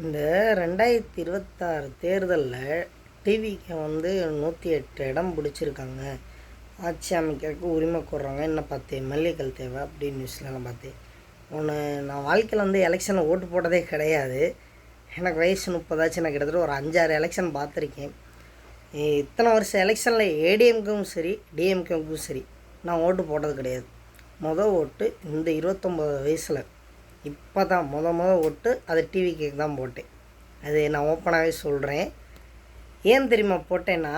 இந்த 2026 தேர்தலில் டிவிக்கு 108 இடம் பிடிச்சிருக்காங்க. ஆட்சி அமைக்கிறதுக்கு உரிமை கோர்றாங்க. இன்னும் 10 எம்எல்ஏக்கள் தேவை அப்படின்னு நியூஸ்லாம் பார்த்தேன். நான் வாழ்க்கையில் எலெக்ஷனில் ஓட்டு போட்டதே கிடையாது. எனக்கு வயசு 30 ஆச்சு. நான் கிட்டத்தட்ட ஒரு 5-6 எலெக்ஷன் பார்த்துருக்கேன். இத்தனை வருஷம் எலெக்ஷனில் ஏடிஎம்கேவும் சரி டிஎம்கேவுக்கும் சரி நான் ஓட்டு போட்டது கிடையாது. ஓட்டு இந்த 29 வயசில் இப்போ தான் ஓட்டு அது டிவிக்கு தான் போட்டேன். அது நான் ஓப்பனாகவே சொல்கிறேன். ஏன் தெரியுமா போட்டேன்னா,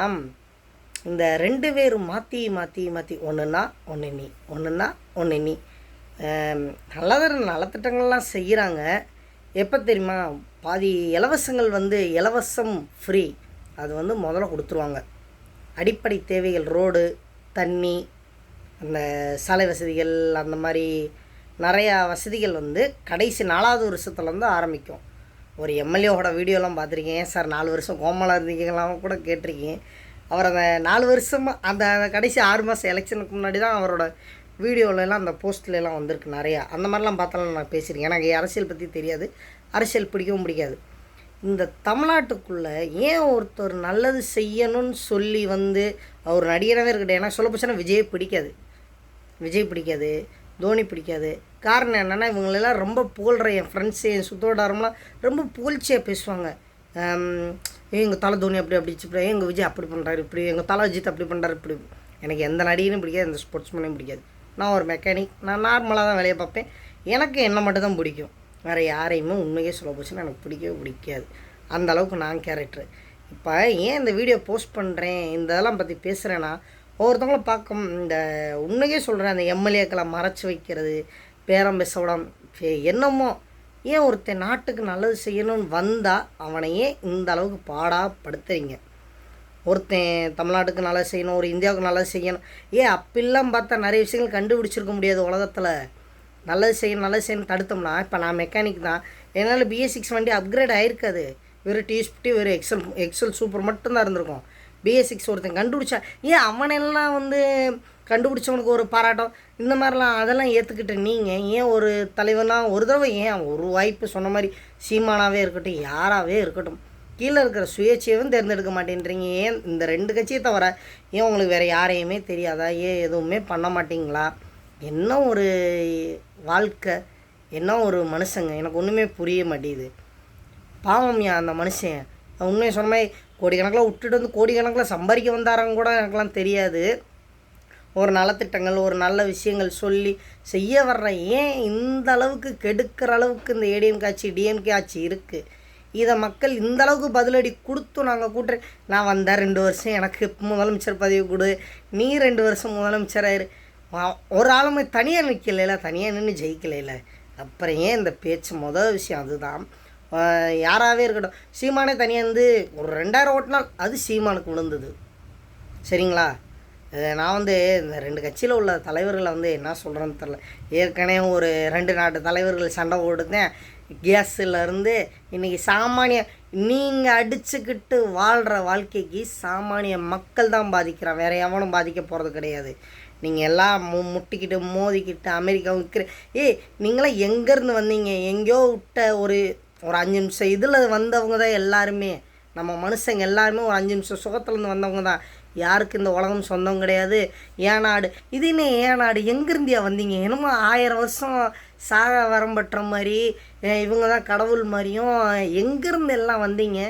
இந்த 2 பேரும் மாற்றி மாற்றி மாற்றி ஒன்றுன்னா ஒன்று நீ ஒன்றுன்னா ஒன்று நீ நலத்திட்டங்கள்லாம் செய்கிறாங்க. எப்போ தெரியுமா, பாதி இலவசங்கள் இலவசம் ஃப்ரீ அது முதல்ல கொடுத்துருவாங்க. அடிப்படை தேவைகள் ரோடு, தண்ணி, அந்த சாலை வசதிகள், அந்த மாதிரி நிறையா வசதிகள் கடைசி 4வது வருஷத்துலேருந்து ஆரம்பிக்கும். ஒரு எம்எல்ஏவோட வீடியோலாம் பார்த்துருக்கேன். ஏன் சார் 4 வருஷம் கோமலாக இருந்தீங்களாம் கூட கேட்டிருக்கேன். அவர் அந்த 4 வருஷமாக அந்த கடைசி 6 மாதம் எலெக்ஷனுக்கு முன்னாடி தான் அவரோட வீடியோலலாம் அந்த போஸ்ட்லாம் வந்திருக்கு நிறையா. அந்த மாதிரிலாம் பார்த்தாலும் நான் பேசியிருக்கேன். எனக்கு அரசியல் பற்றி தெரியாது, அரசியல் பிடிக்கவும் பிடிக்காது. இந்த தமிழ்நாட்டுக்குள்ளே ஏன் ஒருத்தர் நல்லது செய்யணும்னு சொல்லி அவர் நடிகராகவே இருக்கட்டும். ஏன்னா சொல்ல போச்சுன்னா விஜய் பிடிக்காது, தோனி பிடிக்காது. காரணம் என்னென்னா, இவங்களெல்லாம் ரொம்ப புகழ்கிற என் ஃப்ரெண்ட்ஸு, என் சுத்தோடாரம்லாம் ரொம்ப புகழ்ச்சியாக பேசுவாங்க. எங்கள் தலை தோனி அப்படி எங்கள் விஜய் அப்படி பண்ணுறாரு, இப்படி எங்கள் தலை அஜித் அப்படி பண்ணுறாரு, இப்படி. எனக்கு எந்த நடிகனும் பிடிக்காது, எந்த ஸ்போர்ட்ஸ்மேனையும் பிடிக்காது. நான் ஒரு மெக்கானிக், நான் நார்மலாக தான் வேலையை பார்ப்பேன். எனக்கு என்ன மட்டும் தான் பிடிக்கும். வேறு யாரையுமே உண்மையே சொல்ல போச்சுன்னா எனக்கு பிடிக்காது. அந்த அளவுக்கு நான் கேரக்டரு. இப்போ ஏன் இந்த வீடியோ போஸ்ட் பண்ணுறேன், இந்த இதெல்லாம் பற்றி பேசுகிறேன்னா, ஒவ்வொருத்தவங்கள பார்க்க இந்த உண்மையே சொல்கிறேன். அந்த எம்எல்ஏக்களை மறைச்சி வைக்கிறது, பேரம் பேச விடாம என்னமோ. ஏன் ஒருத்தன் நாட்டுக்கு நல்லது செய்யணும்னு வந்தால் அவனையே இந்த அளவுக்கு பாடாப்படுத்துறீங்க. ஒருத்தன் தமிழ்நாட்டுக்கு நல்லது செய்யணும், ஒரு இந்தியாவுக்கு நல்லது செய்யணும். அப்படிலாம் பார்த்தா நிறைய விஷயங்கள் கண்டுபிடிச்சிருக்க முடியாது உலகத்தில். நல்லது செய்யணும் தடுத்தோம்னா, இப்போ நான் மெக்கானிக் தான், என்னால் BS6 வண்டி அப்கிரேட் ஆகிருக்காது. வெறும் T50 வெறும் எக்ஸல் சூப்பர் மட்டும்தான் இருந்திருக்கும். BS6 ஒருத்தன் கண்டுபிடிச்சா அவனெல்லாம் கண்டுபிடிச்சவனுக்கு ஒரு பாராட்டம், இந்த மாதிரிலாம் அதெல்லாம் ஏற்றுக்கிட்டு நீங்கள் ஏன் ஒரு தலைவனாக ஒரு தடவை ஏன் ஒரு வாய்ப்பு சொன்ன மாதிரி சீமானாவே இருக்கட்டும், யாராகவே இருக்கட்டும், கீழே இருக்கிற சுயேட்சையும் தேர்ந்தெடுக்க மாட்டேன்றீங்க. ஏன் இந்த 2 கட்சியை தவிர ஏன் உங்களுக்கு வேறு யாரையுமே தெரியாதா? ஏன் எதுவுமே பண்ண மாட்டிங்களா? என்ன ஒரு வாழ்க்கை, என்ன ஒரு மனுஷங்க, எனக்கு ஒன்றுமே புரிய மாட்டேங்குது. பாவம்யா அந்த மனுஷன். உண்மையை சொன்ன மாதிரி கோடிக்கணக்கில் விட்டுட்டு கோடிக்கணக்கில் சம்பாதிக்க வந்தாரங்க கூட எனக்குலாம் தெரியாது. ஒரு நலத்திட்டங்கள், ஒரு நல்ல விஷயங்கள் சொல்லி செய்ய வர்ற ஏன் இந்த அளவுக்கு கெடுக்கிற அளவுக்கு இந்த ஏடிஎம்கே டிஎம்கே ஆட்சி இருக்குது. இதை மக்கள் இந்த அளவுக்கு பதிலடி கொடுத்து நாங்கள் கூட்டுறேன். நான் வந்தேன் 2 வருஷம், எனக்கு முதலமைச்சர் பதவி கொடு, நீ 2 வருஷம் முதலமைச்சராயிரு. ஒரு ஆளுமே தனியாக நிற்கல, தனியாக நின்று ஜெயிக்கல. அப்புறம் ஏன் இந்த பேச்சு? முதல் விஷயம் அதுதான். யாராகவே இருக்கட்டும், சீமானே தனியாக ஒரு 2000 ஓட்டினால் அது சீமானுக்கு விழுந்தது. சரிங்களா? நான் இந்த 2 கட்சியில் உள்ள தலைவர்களை என்ன சொல்கிறேன்னு தெரில. ஏற்கனவே ஒரு 2 நாட்டு தலைவர்கள் சண்டை போடுதேன். கேஸிலேருந்து இன்றைக்கி சாமானிய நீங்கள் அடிச்சுக்கிட்டு வாழ்கிற வாழ்க்கைக்கு சாமானிய மக்கள் தான் பாதிக்கிறான், வேறு எவனும் பாதிக்க போகிறது கிடையாது. நீங்கள் எல்லாம் முட்டிக்கிட்டு மோதிக்கிட்டு அமெரிக்கா விற்கிற நீங்களாம் எங்கேருந்து வந்தீங்க? எங்கேயோ விட்ட ஒரு 5 நிமிஷம் இதில் வந்தவங்க தான் எல்லாருமே. நம்ம மனுஷங்க எல்லாருமே ஒரு 5 நிமிஷம் சுகத்துலேருந்து வந்தவங்க தான். யாருக்கு இந்த உலகம் சொந்தம் கிடையாது. ஏன் நாடு இதுன்னு, ஏன் நாடு எங்கேருந்தியா வந்தீங்க? என்னமோ 1000 வருஷம் சாக வரம்பற்ற மாதிரி, இவங்க தான் கடவுள் மாதிரியும் எங்கேருந்து எல்லாம் வந்தீங்க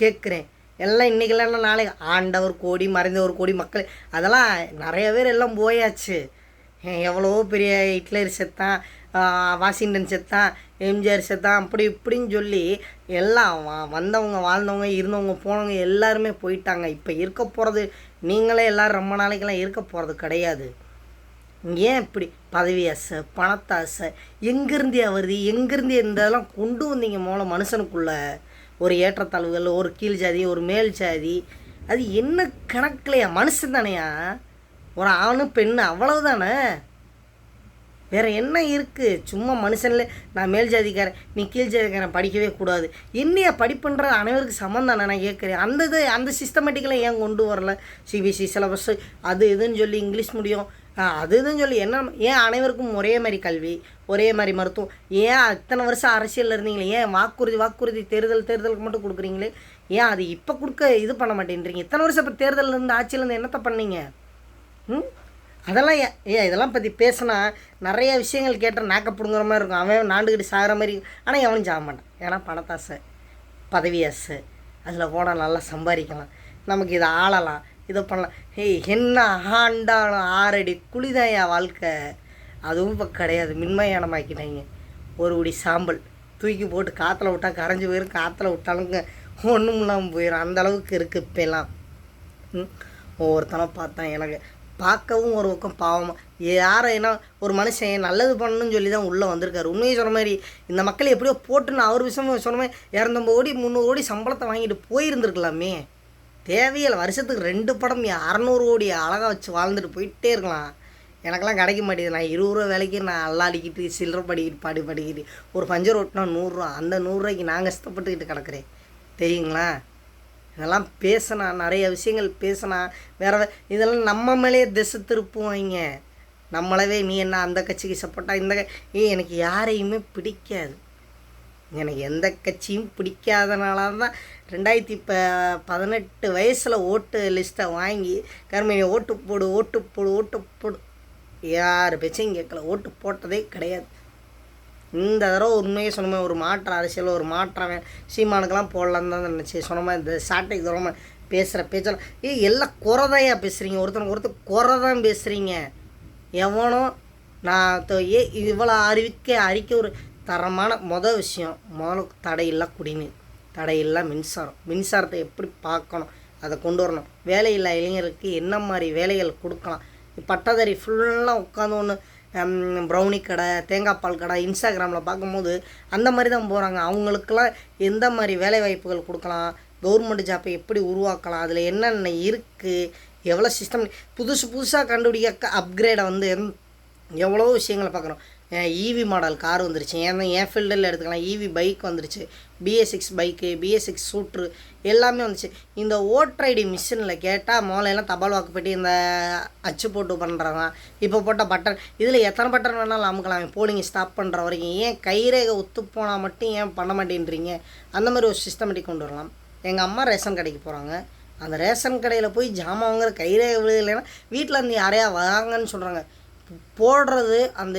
கேட்குறேன். எல்லாம் இன்றைக்கெல்லாம் நாளைக்கு ஆண்டவர் கோடி, மறைந்தவர் கோடி மக்கள், அதெல்லாம் நிறைய பேர் எல்லாம் போயாச்சு. எவ்வளோ பெரிய ஹிட்லர் செத்தான், வாஷிங்டன் செத்தான், எம்ஜிஆர் செத்தான், அப்படி இப்படின்னு சொல்லி எல்லாம் வந்தவங்க, வாழ்ந்தவங்க, இருந்தவங்க, போனவங்க எல்லாருமே போயிட்டாங்க. இப்போ இருக்க போகிறது நீங்களே எல்லோரும் ரொம்ப நாளைக்கெல்லாம் இருக்க போகிறது கிடையாது. ஏன் இப்படி பதவி ஆசை, பணத்தாசை எங்கேருந்தே வருது? எங்கேருந்தே இதெல்லாம் கொண்டு வந்தீங்க? மனுஷனுக்குள்ளே ஒரு ஏற்றத்தாழ்வுகள், ஒரு கீழ் ஜாதி, ஒரு மேல் ஜாதி, அது என்ன கணக்கிலையா? மனுஷன் தானையா? ஒரு ஆணு பெண்ணு அவ்வளவுதானே, வேறு என்ன இருக்குது? சும்மா மனுஷனில் நான் மேல் ஜாதிக்காரன், நீ கீழ் ஜாதிக்காரன், படிக்கவே கூடாது. என்னையா படிப்புன்ற அனைவருக்கு சமம் தானே நான் கேட்குறேன். அந்த சிஸ்டமேட்டிக்கெலாம் ஏன் கொண்டு வரல? சிபிஎஸ்சி சிலபஸ் அது இதுன்னு சொல்லி இங்கிலீஷ் மீடியம் அதுதான் சொல்லி என்ன ஏன் அனைவருக்கும் ஒரே மாதிரி கல்வி, ஒரே மாதிரி மருத்துவம், ஏன் இத்தனை வருஷம் அரசியலில் இருந்தீங்களே, ஏன் வாக்குறுதி தேர்தலுக்கு மட்டும் கொடுக்குறீங்களே, ஏன் அது இப்போ கொடுக்க இது பண்ண மாட்டேன்றீங்க? இத்தனை வருஷம் இப்போ தேர்தலில் இருந்து ஆட்சியிலேருந்து என்னத்தை பண்ணீங்க? அதெல்லாம் இதெல்லாம் பற்றி பேசினா நிறைய விஷயங்கள் கேட்டால் நாக்கப்படுங்கிற மாதிரி இருக்கும். அவன் நாண்டுக்கிட்டு சாகிற மாதிரி. ஆனால் எவனும் சாக மாட்டான். ஏன்னா பணத்தாசை, பதவி ஆசை, அதில் போனால் நல்லா சம்பாதிக்கலாம், நமக்கு இதை ஆளலாம், இதை பண்ணலாம். என்ன ஆண்டாலும் 6 அடி குழிதான் என் வாழ்க்கை. அதுவும் இப்போ கிடையாது, மின்மயானமாக்கிட்டாங்க. ஒரு குடி சாம்பல் தூக்கி போட்டு காற்றுல விட்டால் கரைஞ்சி போயிடும், காற்றுல விட்டாலுங்க ஒன்றும் இல்லாமல் போயிடும். அந்தளவுக்கு இருக்குது இப்போலாம். ஒவ்வொருத்தனை பார்த்தா எனக்கு பார்க்கவும் ஒரு பக்கம் பாவமாக. யாரை ஏன்னா ஒரு மனுஷன் நல்லது பண்ணணும்னு சொல்லி தான் உள்ளே வந்திருக்காரு. உண்மையை சொன்ன மாதிரி இந்த மக்கள் எப்படியோ போட்டுன்னு அவர் விஷயமாக சொன்ன மாதிரி 250 கோடி 300 கோடி சம்பளத்தை வாங்கிட்டு போயிருந்துருக்கலாமே. தேவையில்லை. வருஷத்துக்கு 2 படம் 600 கோடி அழகாக வச்சு வாழ்ந்துட்டு போயிட்டே இருக்கலாம். எனக்கெல்லாம் கிடைக்க மாட்டேங்குது. நான் 20 ரூபா வேலைக்கு நான் அல்லாடிக்கிட்டு சில்லறை படிக்கிட்டு ஒரு பஞ்சர் ஓட்டினா 100 ரூபா. அந்த 100 ரூபாய்க்கு நான் கஷ்டப்பட்டுக்கிட்டு கிடக்கிறேன் தெரியுங்களா? இதெல்லாம் பேசினா, நிறைய விஷயங்கள் பேசினா வேறு இதெல்லாம் நம்ம மேலேயே திசை திருப்புவாங்க. நம்மளவே நீ என்ன அந்த கட்சிக்கு சப்போர்ட்டாக இந்த எனக்கு யாரையுமே பிடிக்காது. எனக்கு எந்த கட்சியும் பிடிக்காதனால தான் 2018 வயசில் ஓட்டு லிஸ்ட்டை வாங்கி கருமையை ஓட்டு போடு யார் பேச்சையும் கேட்கல. ஓட்டு போட்டதே கிடையாது. இந்த தடவை உண்மையே சொன்னமே ஒரு மாற்றம், அரசியல் ஒரு மாற்றம் சீமானுக்கெல்லாம் போடலான்னு தான் நினச்சி சொன்னமா. இந்த சாட்டைக்கு தூரமாக பேசுகிற பேச்செல்லாம் எல்லாம் குறைதையாக பேசுகிறீங்க. ஒருத்தர் குறை தான் பேசுகிறீங்க. எவனோ நான் இவ்வளோ அறிக்கை ஒரு தரமான விஷயம் தடையில்லா குடிநீர், தடையில்லா மின்சாரத்தை எப்படி பார்க்கணும், அதை கொண்டு வரணும். வேலையில்லா இளைஞருக்கு என்ன மாதிரி வேலைகள் கொடுக்கலாம். பட்டதாரி ஃபுல்லாக உட்காந்து ஒன்று ப்ரௌனி கடை, தேங்காய் பால் கடை இன்ஸ்டாகிராமில் பார்க்கும்போது அந்த மாதிரி தான் போகிறாங்க. அவங்களுக்கெல்லாம் எந்த மாதிரி வேலை வாய்ப்புகள் கொடுக்கலாம், கவர்மெண்ட் ஜாப்பை எப்படி உருவாக்கலாம், அதில் என்னென்ன இருக்குது, எவ்வளோ சிஸ்டம் புதுசாக கண்டுபிடிக்க அப்கிரேடை வந்து எவ்வளோ விஷயங்களை பார்க்குறோம். ஈவி மாடல் கார் வந்துருச்சு. என் ஃபீல்டில் எடுத்துக்கலாம். ஈவி பைக் வந்துருச்சு, BS6 பைக்கு, BS6 சூட்ரு எல்லாமே வந்துச்சு. இந்த ஓட்டர் ஐடி மிஷினில் கேட்டால் முதலையெல்லாம் தபால் வாக்குப்பட்டி இந்த அச்சு போட்டு பண்ணுறாங்க. இப்போ போட்ட பட்டன் இதில் எத்தனை பட்டன் வேணாலும் அமுக்கலாம். போலிங்க ஸ்டாப் பண்ணுற வரைக்கும். ஏன் கைரேகை ஒத்து போனால் மட்டும் ஏன் பண்ண மாட்டேன்றீங்க? அந்த மாதிரி ஒரு சிஸ்டமேட்டிக் கொண்டு வரலாம். எங்கள் அம்மா ரேஷன் கடைக்கு போகிறாங்க. அந்த ரேஷன் கடையில் போய் ஜாமான் வாங்குற கைரேகை விழுகலைன்னா வீட்டில் இருந்து யாரையா வாங்கன்னு சொல்கிறாங்க. போடுறது அந்த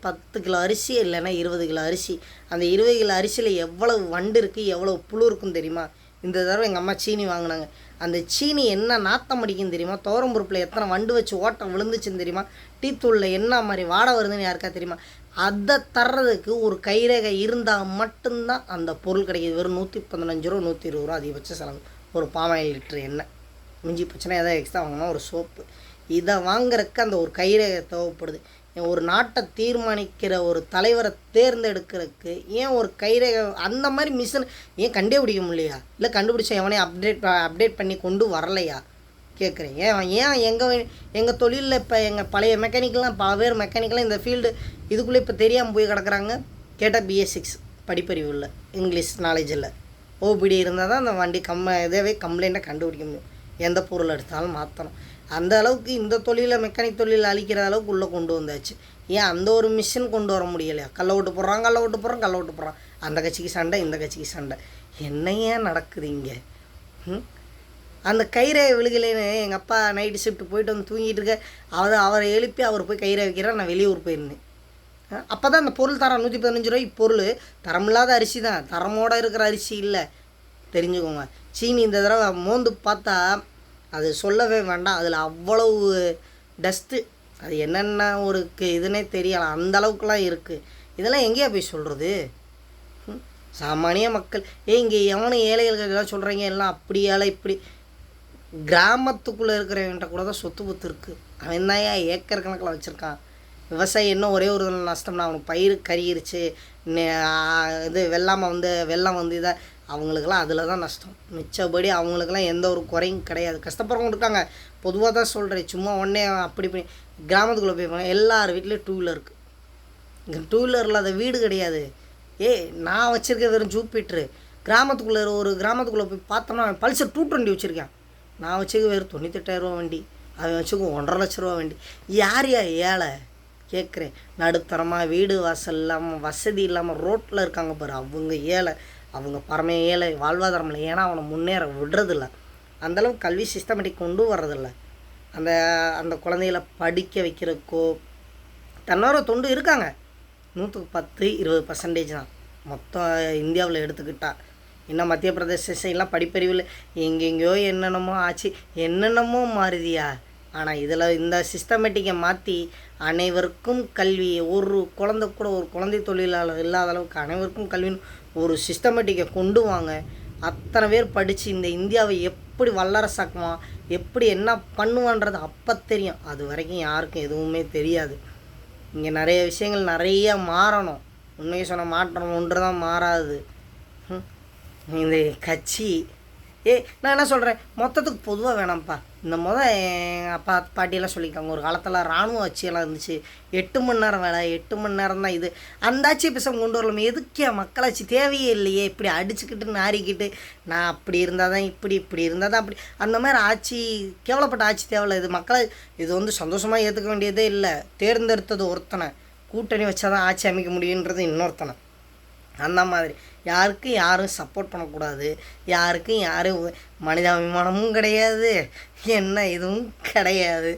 10 கிலோ அரிசி இல்லைன்னா 20 கிலோ அரிசி. அந்த 20 கிலோ அரிசியில் எவ்வளவு வண்டு இருக்குது, எவ்வளோ புழு இருக்குன்னு தெரியுமா? இந்த தடவை எங்கள் அம்மா சீனி வாங்கினாங்க. அந்த சீனி என்ன நாத்தம் அடிக்குன்னு தெரியுமா? துவரம்பருப்பில் எத்தனை வண்டு வச்சு ஓட்டம் விழுந்துச்சுன்னு தெரியுமா? டீத்தூளில் என்ன மாதிரி வாடை வருதுன்னு யாருக்கா தெரியுமா? அதை தர்றதுக்கு ஒரு கைரேகை இருந்தால் மட்டும்தான் அந்த பொருள் கிடைக்கிது. வெறும் 115 ரூபா 120 ரூபா அதிகபட்ச செலவு. ஒரு பாமாயில் லிட்டரு எண்ணெய் மிஞ்சி போச்சுன்னா எதாவது எக்ஸ்ட்ரா வாங்கினா ஒரு சோப்பு. இதை வாங்குறதுக்கு அந்த ஒரு கைரேகை தேவைப்படுது. ஒரு நாட்டை தீர்மானிக்கிற ஒரு தலைவரை தேர்ந்தெடுக்கிறதுக்கு ஏன் ஒரு கைரேகை அந்த மாதிரி மிஷின் ஏன் கண்டுபிடிக்க முடியலையா? இல்லை கண்டுபிடிச்சா எவனே அப்டேட் பண்ணி கொண்டு வரலையா கேட்குறேன். ஏன் எங்கள் தொழிலில் இப்போ எங்கள் பழைய மெக்கானிக்கெலாம் பல பேர் மெக்கானிக்கெலாம் இந்த ஃபீல்டு இதுக்குள்ளே இப்போ தெரியாமல் போய் கிடக்குறாங்க. கேட்டால் BS6 படிப்பறிவு இல்லை, இங்கிலீஷ் நாலேஜ் இல்லை, OBD இருந்தால் தான் அந்த வண்டி இதவே கம்ப்ளைண்ட்டை கண்டுபிடிக்க முடியும். எந்த பொருள் எடுத்தாலும் மாற்றணும். அந்த அளவுக்கு இந்த தொழிலில் மெக்கானிக் தொழில் அழிக்கிற அளவுக்கு உள்ளே கொண்டு வந்தாச்சு. ஏன் அந்த ஒரு மிஷின் கொண்டு வர முடியலையா? கல்லை ஓட்டு போடுறான். அந்த கட்சிக்கு சண்டை, இந்த கட்சிக்கு சண்டை. என்ன ஏன் நடக்குது இங்கே? அந்த கைரேகை விழுகலைன்னு எங்கள் அப்பா நைட்டு ஷிஃப்ட் போயிட்டு வந்து தூங்கிட்டு இருக்க அவரை எழுப்பி அவர் போய் கைரேகை வைக்கிறார். நான் வெளியூர் போயிருந்தேன். அப்போ தான் அந்த பொருள் தரம் 115 ரூபாய்க்கு பொருள் தரமில்லாத அரிசி தான், தரமோடு இருக்கிற அரிசி இல்லை. தெரிஞ்சுக்கோங்க. சீனி இந்த தடவை மோந்து பார்த்தா அது சொல்லவே வேண்டாம். அதில் அவ்வளவு டஸ்ட்டு, அது என்னென்ன ஒரு இதுன்னே தெரியலாம். அந்த அளவுக்குலாம் இருக்குது. இதெல்லாம் எங்கேயா போய் சொல்கிறது? சாமானிய மக்கள் இங்கே எவனும் ஏழைகள் எல்லாம் சொல்கிறீங்க எல்லாம் அப்படி ஏழை இப்படி. கிராமத்துக்குள்ளே இருக்கிறவன்கிட்ட கூட தான் சொத்து பத்து இருக்குது. அவன் தான் ஏக்கர் கணக்கில் வச்சுருக்கான். விவசாயி இன்னும் ஒரே ஒரு நஷ்டம்னா அவனுக்கு பயிர் கறியிருச்சு, இது வெள்ளம் வந்து இதை அவங்களுக்கெல்லாம் அதில் தான் நஷ்டம். மிச்சபடி அவங்களுக்கெல்லாம் எந்த ஒரு குறையும் கிடையாது. கஷ்டப்படுறவங்க இருக்காங்க. பொதுவாக தான் சொல்கிறேன். சும்மா உடனே அப்படி கிராமத்துக்குள்ளே போய் எல்லார் வீட்லேயும் 2 வீலர் இருக்குது. இங்கே 2 வீலர் இல்லாத வீடு கிடையாது. நான் வச்சுருக்க வெறும் ஜூப்பிட்ரு. கிராமத்துக்குள்ளே போய் பார்த்தோம்னா பல்சர் 220 வச்சுருக்கேன். நான் வச்சுக்க வெறும் 98,000 ரூபா வண்டி. அவன் வச்சுக்கோ 1,50,000 வேண்டி. யார் ஏழை கேட்குறேன்? நடுத்தரமாக வீடு வாசல் இல்லாமல் வசதி இல்லாமல் ரோட்டில் இருக்காங்க பாரு, அவங்க ஏழை. அவங்க பரம ஏழை, வாழ்வாதாரம் இல்லை. ஏன்னா அவனை முன்னேற விடுறதில்ல, அந்தளவுக்கு கல்வி சிஸ்டமேட்டிக் கொண்டு வர்றதில்ல. அந்த அந்த குழந்தைகளை படிக்க வைக்கிறதுக்கோ தன்னார தொண்டு இருக்காங்க. 110-20% தான் மொத்தம் இந்தியாவில் எடுத்துக்கிட்டால். இன்னும் மத்திய பிரதேச சைடெலாம் படிப்பறிவில் எங்கெங்கேயோ என்னென்னமோ ஆச்சு, என்னென்னமோ மாறுதியா. ஆனால் இதில் இந்த சிஸ்டமேட்டிக்கை மாற்றி அனைவருக்கும் கல்வி, ஒரு குழந்தை கூட ஒரு குழந்தை தொழிலாளர் இல்லாத அளவுக்கு அனைவருக்கும் கல்வின்னு ஒரு சிஸ்டமேட்டிக்கை கொண்டு வாங்க. அத்தனை பேர் படித்து இந்த இந்தியாவை எப்படி வல்லரசாக்குமா, எப்படி என்ன பண்ணுவான்றது அப்போ தெரியும். அது வரைக்கும் யாருக்கும் எதுவுமே தெரியாது. இங்கே நிறைய விஷயங்கள் நிறைய மாறணும். உண்மையை சொன்ன மாற்றம் ஒன்று தான் மாறாது. இந்த கட்சி நான் என்ன சொல்கிறேன், மொத்தத்துக்கு பொதுவாக வேணாம்ப்பா. இந்த எங்கள் அப்பா பாட்டியெல்லாம் சொல்லியிருக்காங்க, ஒரு காலத்தில் இராணுவ ஆட்சியெல்லாம் இருந்துச்சு, 8 மணி நேரம் வேலை, 8 மணி நேரம் தான் இது. அந்த ஆட்சியை பேச கொண்டு வரலாமே, எதுக்கே மக்களாட்சி தேவையே இல்லையே. இப்படி அடிச்சுக்கிட்டு நாரிக்கிட்டு நான் அப்படி இருந்தால் தான் இப்படி இருந்தால் தான் அப்படி, அந்த மாதிரி ஆட்சி கேவலப்பட்ட ஆட்சி தேவையில்லை. இது மக்களை இது சந்தோஷமாக ஏற்றுக்க வேண்டியதே இல்லை. தேர்ந்தெடுத்தது ஒருத்தனை, கூட்டணி வச்சா தான் ஆட்சி அமைக்க முடியுன்றது இன்னொருத்தனை. அந்த மாதிரி யாருக்கும் யாரும் சப்போர்ட் பண்ணக்கூடாது, யாருக்கும் யாரும் மனிதாபிமானமும் கிடையாது, என்ன இதுவும் கிடையாது.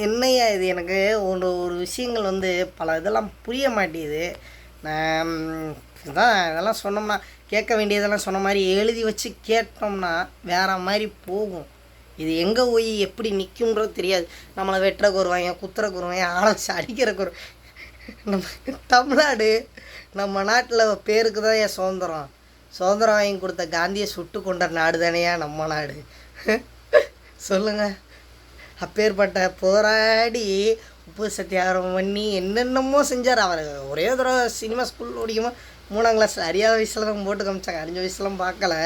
என்னையா இது? எனக்கு ஒரு விஷயங்கள் பல இதெல்லாம் புரிய மாட்டேங்குது. நான் இதெல்லாம் சொன்னோம்னா, கேட்க வேண்டியதெல்லாம் சொன்ன மாதிரி எழுதி வச்சு கேட்டோம்னா வேறு மாதிரி போகும். இது எங்கே போய் எப்படி நிற்கும்ன்றது தெரியாது. நம்மளை வெட்டுறக்கு வருவாங்க, குத்துறக்கு வருவாங்க, ஆளை வச்சு அடிக்கிறக்கு வருவாங்க. நம்ம தமிழ்நாடு நம்ம நாட்டில் பேருக்கு தான் ஏன் சுதந்திரம் வாங்கி கொடுத்த காந்தியை சுட்டு கொண்ட நாடு தானேயா நம்ம நாடு. சொல்லுங்கள். அப்பேற்பட்ட போராடி உப்பு சத்தியாகிரகம் பண்ணி என்னென்னமோ செஞ்சார். அவர் ஒரே தடவை சினிமா ஸ்கூல் ஓடிக்குமா 3ஆம் கிளாஸ் அறியாத வயசில் தான் போட்டு காமிச்சாங்க, 5 வயசுலாம் பார்க்கல.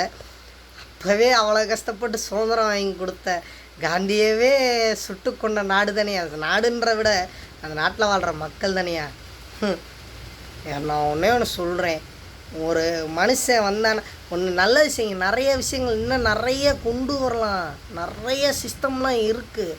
அப்போவே அவ்வளோ கஷ்டப்பட்டு சுதந்திரம் வாங்கி கொடுத்த காந்தியவே சுட்டு கொண்ட நாடு தானேயா. அது நாடுன்ற விட அந்த நாட்டில் வாழ்கிற மக்கள் தானேயா. நான் ஒன்று சொல்கிறேன், ஒரு மனுஷன் வந்தானே ஒன்று நல்ல விஷயங்கள், நிறைய விஷயங்கள் இன்னும் நிறைய கொண்டு வரலாம். நிறைய சிஸ்டம்லாம் இருக்குது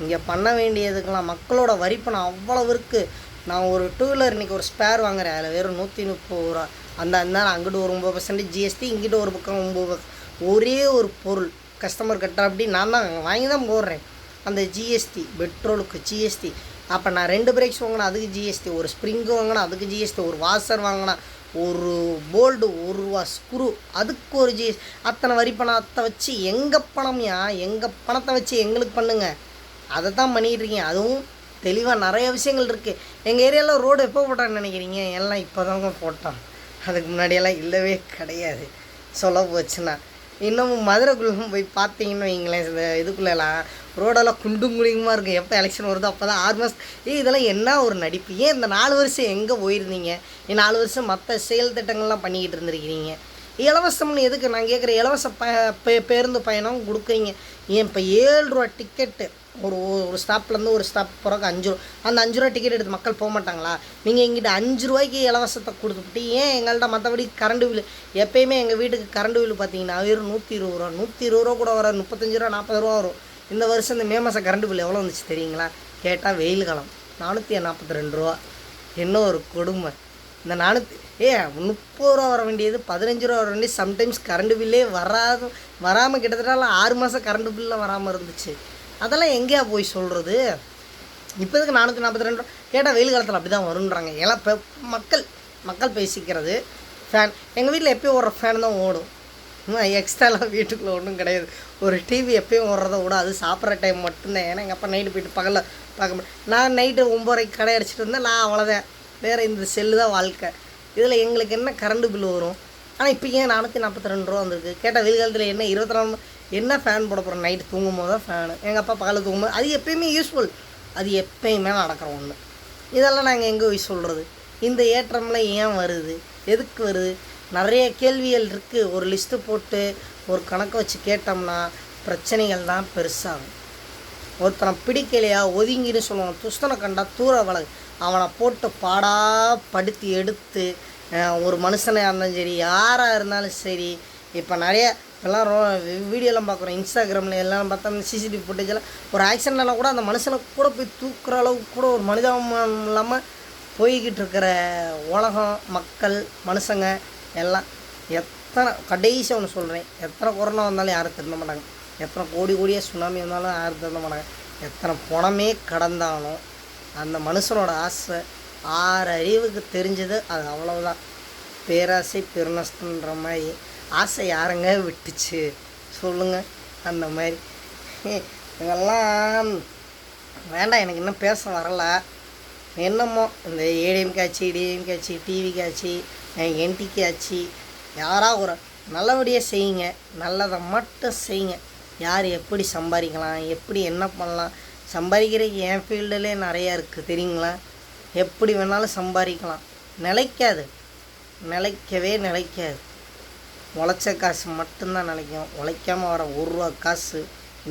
இங்கே பண்ண வேண்டியதுக்கெல்லாம். மக்களோட வரிப்பணம் அவ்வளவு இருக்குது. நான் ஒரு 2 வீலர் இன்றைக்கி ஒரு ஸ்பேர் வாங்குறேன், அதில் வெறும் 130 ரூபா. அந்த அங்கிட்டு ஒரு 9% ஜிஎஸ்டி, இங்கிட்ட ஒரு பக்கம் 9%. ஒரே ஒரு பொருள் கஸ்டமர் கட்டுற அப்படி நான் தான் வாங்கி தான் போடுறேன். அந்த ஜிஎஸ்டி, பெட்ரோலுக்கு ஜிஎஸ்டி. அப்போ நான் 2 பிரேக்ஸ் வாங்கினா அதுக்கு ஜிஎஸ்டி, ஒரு ஸ்ப்ரிங்கு வாங்கினா அதுக்கு ஜிஎஸ்டி, ஒரு வாஷர் வாங்கினா, ஒரு போல்டு, 1 ரூபா ஸ்க்ரூ அதுக்கு ஒரு ஜிஎஸ்டி. அத்தனை வரி பணத்தை வச்சு எங்கள் பணம்யா, எங்கள் பணத்தை வச்சு எங்களுக்கு பண்ணுங்க. அதை தான் பண்ணிகிட்டு இருக்கீங்க. அதுவும் தெளிவாக நிறைய விஷயங்கள் இருக்குது. எங்கள் ஏரியாவில் ரோடு எப்போ போட்டான்னு நினைக்கிறீங்க? எல்லாம் இப்போ தாங்க போட்டான். அதுக்கு முன்னாடியெல்லாம் இல்லவே கிடையாது. சொல்ல போச்சுன்னா இன்னமும் மதுரைக்குள்ளே போய் பார்த்தீங்கன்னு வைங்களேன், இந்த இதுக்குள்ளெல்லாம் ரோடெல்லாம் குண்டும் குழியுமாக இருக்கும். எப்போ எலெக்ஷன் வருதோ அப்போ தான் 6 மாதம். இதெல்லாம் என்ன ஒரு நடிப்பு? ஏன் இந்த 4 வருஷம் எங்கே போயிருந்தீங்க? 4 வருஷம் மற்ற செயல் திட்டங்கள்லாம் பண்ணிக்கிட்டு இருந்திருக்கிறீங்க. இலவசம்னு எதுக்கு நான் கேட்குறேன்? இலவச பேருந்து பயணம் கொடுக்குறீங்க. ஏன் இப்போ 7 ரூபா டிக்கெட்டு ஒரு ஸ்டாப்லேருந்து ஒரு ஸ்டாப் போகிறக்கு 5 ரூபா. அந்த 5 ரூபா டிக்கெட் எடுத்து மக்கள் போக மாட்டாங்களா? நீங்கள் எங்கிட்ட 5 ரூபாய்க்கு இலவசத்தை கொடுத்துட்டு ஏன் எங்கள்கிட்ட மற்றபடி கரண்ட் பில்லு எப்போயுமே எங்கள் வீட்டுக்கு கரண்ட் பில்லு பார்த்தீங்கன்னா வெறும் 120 ரூபா, 120 ரூபா கூட வர 35 ரூபா 40 ரூபா வரும். இந்த வருஷம் இந்த மே மாதம் கரண்ட் பில் எவ்வளோ வந்துச்சு தெரியுங்களா? கேட்டால் வெயில் காலம் 442 ரூபா. என்ன ஒரு கொடுமை! இந்த 30 ரூபா வர வேண்டியது 15 ரூபா வர வேண்டியது. சம்டைம்ஸ் கரண்ட் பில்லே வராமல் கிட்டத்தட்ட 6 மாதம் கரண்ட் பில்லாம் வராமல் இருந்துச்சு. அதெல்லாம் எங்கேயா போய் சொல்கிறது? இப்போதுக்கு 442 ரூபா கேட்டால் வெயில் காலத்தில் அப்படி தான் வருன்றாங்க. எல்லாம் இப்போ மக்கள் பேசிக்கிறது. ஃபேன் எங்கள் வீட்டில் எப்போயும் ஓடுற ஃபேன் தான் ஓடும். எக்ஸ்ட்ராலாம் வீட்டுக்குள்ளே ஒன்றும் கிடையாது. ஒரு டிவி எப்போயும் ஓடுறத விட அது சாப்பிட்ற டைம் மட்டும்தான். ஏன்னா எங்கள் அப்பா நைட்டு போய்ட்டு பகலில் பார்க்க முடியும். நான் நைட்டு 9:30 கடை அடிச்சிட்டு இருந்தேன். நான் அவ்வளோதான், வேறு இந்த செல்லு தான் வாழ்க்கை. இதில் எங்களுக்கு என்ன கரண்ட் பில்லு வரும்? ஆனால் இப்போ ஏன் 442 ரூபா வந்திருக்கு? கேட்டால் வெயில் காலத்தில் என்ன 24 என்ன ஃபேன் போட போகிறோம்? நைட்டு தூங்கும் போது தான் ஃபேனு. எங்கள் அப்பா பகலில் தூங்கும்போது அது எப்போயுமே யூஸ்ஃபுல். அது எப்பயுமே நடக்கிற ஒன்று. இதெல்லாம் நாங்கள் எங்கே போய் சொல்கிறது? இந்த ஏற்றம்லாம் ஏன் வருது? எதுக்கு வருது? நிறைய கேள்விகள் இருக்குது. ஒரு லிஸ்ட்டு போட்டு ஒரு கணக்கு வச்சு கேட்டோம்னா பிரச்சனைகள் தான் பெருசாகும். ஒருத்தனை பிடிக்கலையா ஒதுங்கின்னு சொல்லுவான். துஷ்டனை கண்டா தூர வளகு. அவனை போட்டு படுத்தி எடுத்து ஒரு மனுஷனாக இருந்தாலும் சரி, யாராக இருந்தாலும் சரி. இப்போ நிறைய இப்போல்லாம் வீடியோலாம் பார்க்குறோம் இன்ஸ்டாகிராமில் எல்லாம் பார்த்தா அந்த சிசிடிவி ஃபுட்டேஜெல்லாம் ஒரு ஆக்சிடென்ட்லாம் கூட அந்த மனுஷனை கூட போய் தூக்குற அளவுக்கு கூட ஒரு மனிதாபிமானம் இல்லாமல் போய்கிட்டு இருக்கிற உலகம் மக்கள் மனுஷங்க எல்லாம் எத்தனை கடைசியாக ஒன்று சொல்கிறேன், எத்தனை கொரோனா வந்தாலும் யாரும் திருந்த மாட்டாங்க, எத்தனை கோடியாக சுனாமி வந்தாலும் யாரும் திருந்த மாட்டாங்க, எத்தனை பணமே கடந்தாலும் அந்த மனுஷனோட ஆசை 6 அறிவுக்கு தெரிஞ்சது அது அவ்வளவுதான். பேராசை பெருநஷ்டன்ற மாதிரி ஆசை யாருங்க விட்டுச்சு சொல்லுங்கள்? அந்த மாதிரி இதெல்லாம் வேண்டாம். எனக்கு இன்னும் பேச வரலை. என்னமோ இந்த ஏடிஎம்கே ஆச்சு, டிஎம்கே ஆச்சு, டிவிக்கு ஆச்சு, என்டிக்கு ஆச்சு, யாராக ஒரு நல்லபடியாக செய்யுங்க, நல்லதை மட்டும் செய்யுங்க. யார் எப்படி சம்பாதிக்கலாம், எப்படி என்ன பண்ணலாம், சம்பாதிக்கிறதுக்கு என் ஃபீல்டுலே நிறையா இருக்குது தெரியுங்களா. எப்படி வேணாலும் சம்பாதிக்கலாம், நிலைக்காது, நிலைக்கவே நிலைக்காது. உழைச்ச காசு மட்டும்தான் நிலைக்கும். உழைக்காமல் வர 1 ரூபா காசு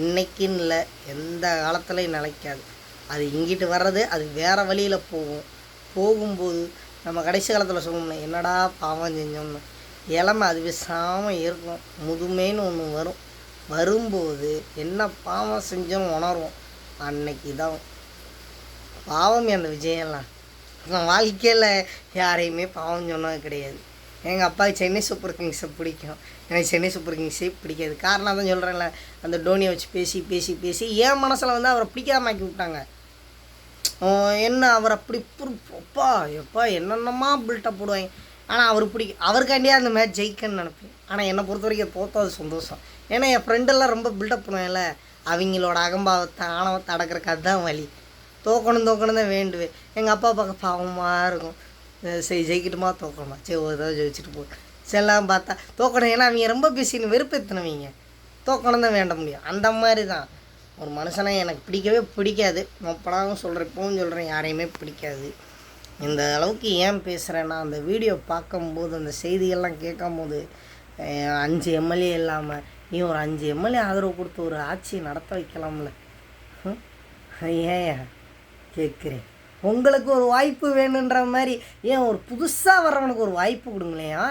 இன்றைக்கின்னு இல்லை எந்த காலத்துலையும் நிலைக்காது. அது இங்கிட்டு வர்றது அது வேறு வழியில் போகும்போது நம்ம கடைசி காலத்தில் சொல்லணும், என்னடா பாவம் செஞ்சோம்னு இளமை அது விசாமல் இருக்கும். முதுமைன்னு ஒன்று வரும்போது என்ன பாவம் செஞ்சோன்னு உணர்வோம். அன்னைக்கு தான் பாவம். அந்த விஜயம்லாம் நான் வாழ்க்கையில் யாரையுமே பாவம் சொன்னது கிடையாது. எங்கள் அப்பாவுக்கு சென்னை சூப்பர் கிங்ஸை பிடிக்கும், எனக்கு சென்னை சூப்பர் கிங்ஸே பிடிக்காது. காரணம் தான் சொல்கிறேன்ல, அந்த டோனியை வச்சு பேசி என் மனசில் வந்து அவரை பிடிக்காமக்கி விட்டாங்க. என்ன அவர் அப்படி எப்பா என்னென்னமா பில்டப் போடுவாங்க. ஆனால் அவர் அவருக்காண்டியே அந்த மேட்ச் ஜெயிக்கன்னு நினைப்பேன். ஆனால் என்னை பொறுத்த வரைக்கும் தோற்ற அது சந்தோஷம். ஏன்னா என் ஃப்ரெண்டெல்லாம் ரொம்ப பில்டப் பண்ணுவேன்ல, அவங்களோட அகம்பாவத்தை ஆணவத்தை அடக்கிறக்கு அதுதான் வழி. தோக்கணும் தான் வேண்டுவேன். எங்கள் அப்பா பார்க்க பாவமாக இருக்கும், சரி ஜெயிக்கட்டுமா தோக்கணுமா, சரி ஒரு தடவை ஜெயிச்சுட்டு போ. செல்லாம் பார்த்தா தோக்கணும், ஏன்னா அவங்க ரொம்ப பேசின்னு வெறுப்பேற்றினவங்க. தோக்கணும் தான் வேண்ட முடியும். அந்த மாதிரி தான் ஒரு மனுஷனை எனக்கு பிடிக்கவே பிடிக்காது. மொப்படாகவும் சொல்கிறேன், இப்போவும் சொல்கிறேன், யாரையுமே பிடிக்காது. இந்த அளவுக்கு ஏன் பேசுகிறேன்னா, அந்த வீடியோ பார்க்கும்போது அந்த செய்திகள்லாம் கேட்கும்போது 5 எம்எல்ஏ இல்லாமல் நீ ஒரு 5 எம்எல்ஏ ஆதரவு கொடுத்து ஒரு ஆட்சியை நடத்த வைக்கலாம்ல. ஏன் கேட்குறேன், உங்களுக்கு ஒரு வாய்ப்பு வேணுன்ற மாதிரி ஏன் ஒரு புதுசாக வர்றவனுக்கு ஒரு வாய்ப்பு கொடுங்களேயா?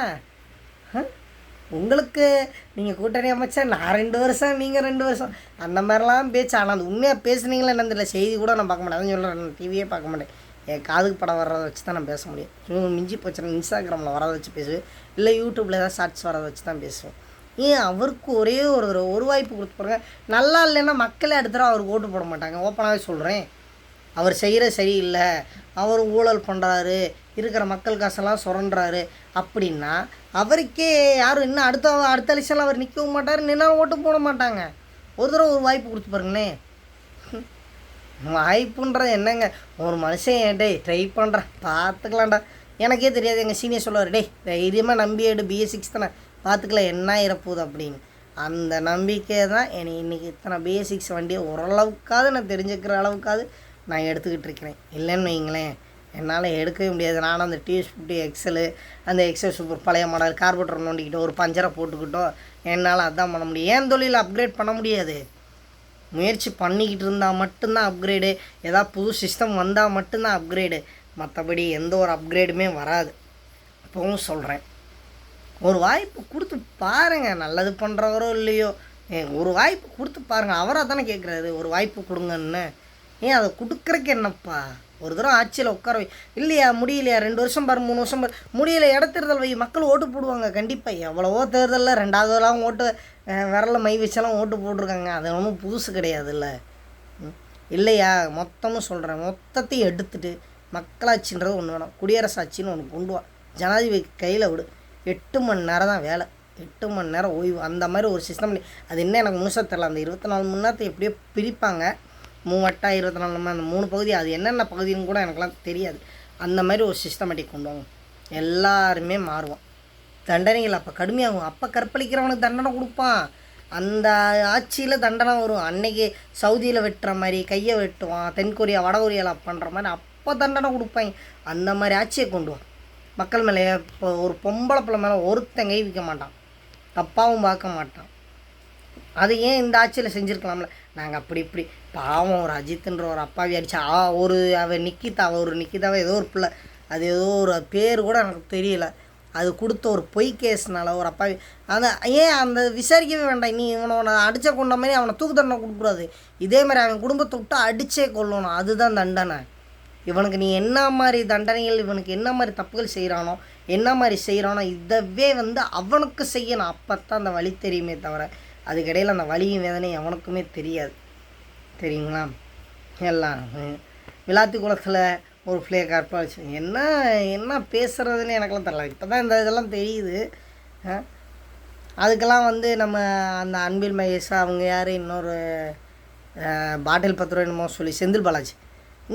உங்களுக்கு நீங்கள் கூட்டணி அமைச்சா நான் 2 வருஷம் நீங்கள் 2 வருஷம் அந்த மாதிரிலாம் பேச்சு. ஆனால் அது உண்மையாக பேசுனீங்களா என்னன்னு தெரியல. செய்தி கூட நான் பார்க்க மாட்டேன், அதான் சொல்கிறேன், டிவியே பார்க்க மாட்டேன். என் காதுக்கு படம் வர்றதை வச்சு தான் நான் பேச முடியும். மிஞ்சி போச்சுன்னா இன்ஸ்டாகிராமில் வரதை வச்சு பேசுவேன், இல்லை யூடியூப்பில் ஏதாவது ஷார்ட்ஸ் வரதை வச்சு தான் பேசுவேன். ஏன் அவருக்கு ஒரே ஒரு வாய்ப்பு கொடுத்து பாருங்க. நல்லா இல்லைன்னா மக்களே அடுத்த தடவை அவருக்கு ஓட்டு போட மாட்டாங்க. ஓப்பனாகவே சொல்கிறேன், அவர் செய்கிற சரியில்லை, அவர் ஊழல் பண்ணுறாரு, இருக்கிற மக்கள் காசெல்லாம் சுரண்டுறாரு அப்படின்னா அவருக்கே யாரும் இன்னும் அடுத்த எலெக்ஷனில் அவர் நிற்கவும் மாட்டார், நின்னாலும் ஓட்டு போட மாட்டாங்க. ஒரு தடவை ஒரு வாய்ப்பு கொடுத்து பாருங்களேன். வாய்ப்புன்றது என்னங்க, ஒரு மனுஷன் டேய் ட்ரை பண்ணுறேன் பார்த்துக்கலாம்டா, எனக்கே தெரியாது. எங்கள் சீனியர் சொல்லுவார், டேய் தைரியமாக நம்பி எடு, BA6 தானே பார்த்துக்கலாம் என்ன இறப்போகுது அப்படின்னு. அந்த நம்பிக்கை தான் என்னை இன்றைக்கி இத்தனை BA6 வண்டியை ஓரளவுக்காவது நான் தெரிஞ்சுக்கிற அளவுக்காவது நான் எடுத்துக்கிட்டு இருக்கிறேன். இல்லைன்னு வைங்களேன், என்னால் எடுக்கவே முடியாது. நானும் அந்த TS50 XL அந்த XL சூப்பர் பழைய மாடல் கார்பரேட்டர் நோண்டிக்கிட்டோ ஒரு பஞ்சரை போட்டுக்கிட்டோ என்னால் அதான் பண்ண முடியும். ஏன் தொழில் அப்கிரேட் பண்ண முடியாது? முயற்சி பண்ணிக்கிட்டு இருந்தால் மட்டும்தான் அப்கிரேடு. ஏதாவது புது சிஸ்டம் வந்தால் மட்டும்தான் அப்கிரேடு, மற்றபடி எந்த ஒரு அப்கிரேடுமே வராது. இப்போவும் சொல்கிறேன், ஒரு வாய்ப்பு கொடுத்து பாருங்கள். நல்லது பண்ணுறவரோ இல்லையோ, ஒரு வாய்ப்பு கொடுத்து பாருங்கள். அவராக தானே கேட்குறாரு ஒரு வாய்ப்பு கொடுங்கன்னு. ஏன் அதை கொடுக்குறக்கு என்னப்பா, ஒரு தடவை ஆட்சியில் உட்கார வை. இல்லையா முடியலையா 2 வருஷம் பாரு 3 வருஷம் பாரு, முடியலை இடத்தேர்தல் வை, மக்கள் ஓட்டு போடுவாங்க கண்டிப்பாக. எவ்வளவோ தேர்தலில் 2வதுலாம் ஓட்டு விரலில் மை வச்செல்லாம் ஓட்டு போட்டிருக்காங்க. அது ஒன்றும் புதுசு கிடையாதுல்ல. இல்லையா மொத்தமும் சொல்கிறேன், மொத்தத்தையும் எடுத்துகிட்டு மக்களாட்சின்றது ஒன்று வேணும், குடியரசு ஆட்சின்னு ஒன்று கொண்டு வா, ஜனாதிபதி கையில் விடு. 8 மணி நேரம் தான் வேலை, 8 மணி நேரம் ஓய்வு, அந்த மாதிரி ஒரு சிஸ்டம் பண்ணி. அது என்ன எனக்கு முழுசாக தெரில. அந்த 24 மணி நேரத்தை எப்படியோ பிரிப்பாங்க, 3 24 மணி, அந்த 3 பகுதி, அது என்னென்ன பகுதின்னு கூட எனக்குலாம் தெரியாது. அந்த மாதிரி ஒரு சிஸ்டமேட்டிக் கொண்டு வாங்க, எல்லாருமே மாறுவோம். தண்டனைகள் அப்போ கடுமையாகும். அப்போ கற்பழிக்கிறவனுக்கு தண்டனை கொடுப்பான், அந்த ஆட்சியில் தண்டனை வரும். அன்னைக்கு சவுதியில் வெட்டுற மாதிரி கையை வெட்டுவான், தென்கொரியா வடகொரியாவில் பண்ணுற மாதிரி அப்போ தண்டனை கொடுப்பாங்க. அந்த மாதிரி ஆட்சியை கொண்டு வா. மக்கள் மேலே இப்போ ஒரு பொம்பளை பிள்ளை மேலே ஒருத்தன் கை வைக்க மாட்டான், தப்பாகவும் பார்க்க மாட்டான். அது ஏன் இந்த ஆட்சியில் செஞ்சுருக்கலாம்ல. நாங்கள் அப்படி இப்படி பாவம் ஒரு அஜித்துன்ற ஒரு அப்பாவி அடித்தா ஒரு அவள் நிக்கிதாவை ஏதோ ஒரு பிள்ளை, அது ஏதோ ஒரு பேர் கூட எனக்கு தெரியல, அது கொடுத்த ஒரு பொய் கேஸ்னால ஒரு அப்பாவி அந்த ஏன் அந்த விசாரிக்கவே வேண்டாம். நீ இவனை அடித்த கொண்ட மாதிரி அவனை தூக்கு தண்டனை கொடுக்கூடாது. இதே மாதிரி அவன் குடும்பத்தை விட்டு அடித்தே கொள்ளணும். அதுதான் தண்டனை. இவனுக்கு நீ என்ன மாதிரி தண்டனைகள், இவனுக்கு என்ன மாதிரி தப்புகள் செய்கிறானோ, என்ன மாதிரி செய்கிறானோ இதவே அவனுக்கு செய்யணும். அப்போ தான் அந்த வலி தெரியுமே தவிர அதுக்கிடையில் அந்த வலியும் வேதனையும் அவனுக்குமே தெரியாது. தெரியுங்களா? எல்லாம் விளாத்தி குளத்தில் ஒரு ஃப்ளே கார்ப்பாக வச்சு என்ன என்ன பேசுகிறதுன்னு எனக்கெல்லாம் தெரியல. இப்போ தான் இந்த இதெல்லாம் தெரியுது. அதுக்கெல்லாம் நம்ம அந்த அன்பில் மகேஷா அவங்க யார் இன்னொரு பாட்டில் 10 ரூபா என்னமோ சொல்லி செந்தில் பாலாஜி,